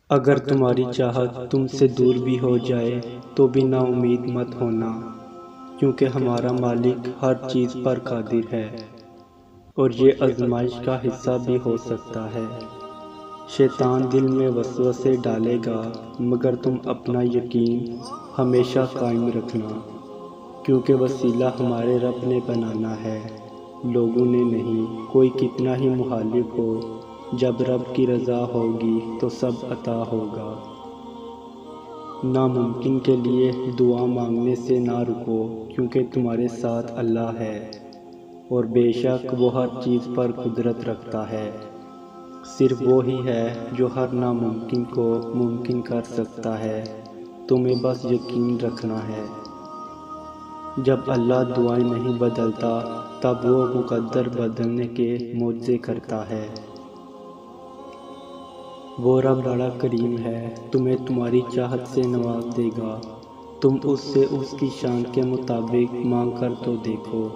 اگر تمہاری چاہت تم سے دور بھی ہو جائے تو بھی نا امید مت ہونا، کیونکہ ہمارا مالک ہر چیز پر قادر ہے اور یہ آزمائش کا حصہ بھی ہو سکتا ہے۔ شیطان دل میں وسوسے ڈالے گا، مگر تم اپنا یقین ہمیشہ قائم رکھنا، کیونکہ وسیلہ ہمارے رب نے بنانا ہے، لوگوں نے نہیں۔ کوئی کتنا ہی مخالف ہو، جب رب کی رضا ہوگی تو سب عطا ہوگا۔ ناممکن کے لیے دعا مانگنے سے نہ رکو، کیونکہ تمہارے ساتھ اللہ ہے اور بے شک وہ ہر چیز پر قدرت رکھتا ہے۔ صرف وہی ہے جو ہر ناممکن کو ممکن کر سکتا ہے، تمہیں بس یقین رکھنا ہے۔ جب اللہ دعائیں نہیں بدلتا، تب وہ مقدر بدلنے کے معجزے کرتا ہے۔ وہ رب بڑا کریم ہے، تمہیں تمہاری چاہت سے نواز دے گا۔ تم اس سے اس کی شان کے مطابق مانگ کر تو دیکھو۔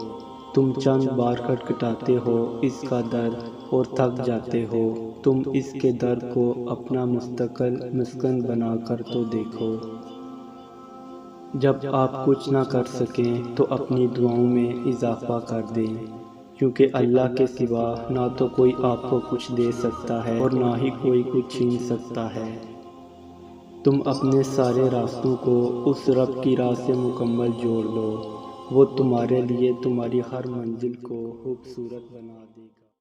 تم چند بار کھٹکھٹاتے ہو اس کا در اور تھک جاتے ہو، تم اس کے در کو اپنا مستقل مسکن بنا کر تو دیکھو۔ جب آپ کچھ نہ کر سکیں تو اپنی دعاؤں میں اضافہ کر دیں، کیونکہ اللہ کے سوا نہ تو کوئی آپ کو کچھ دے سکتا ہے اور نہ ہی کوئی کچھ چھین سکتا ہے۔ تم اپنے سارے راستوں کو اس رب کی راہ سے مکمل جوڑ لو، وہ تمہارے لیے تمہاری ہر منزل کو خوبصورت بنا دے گا۔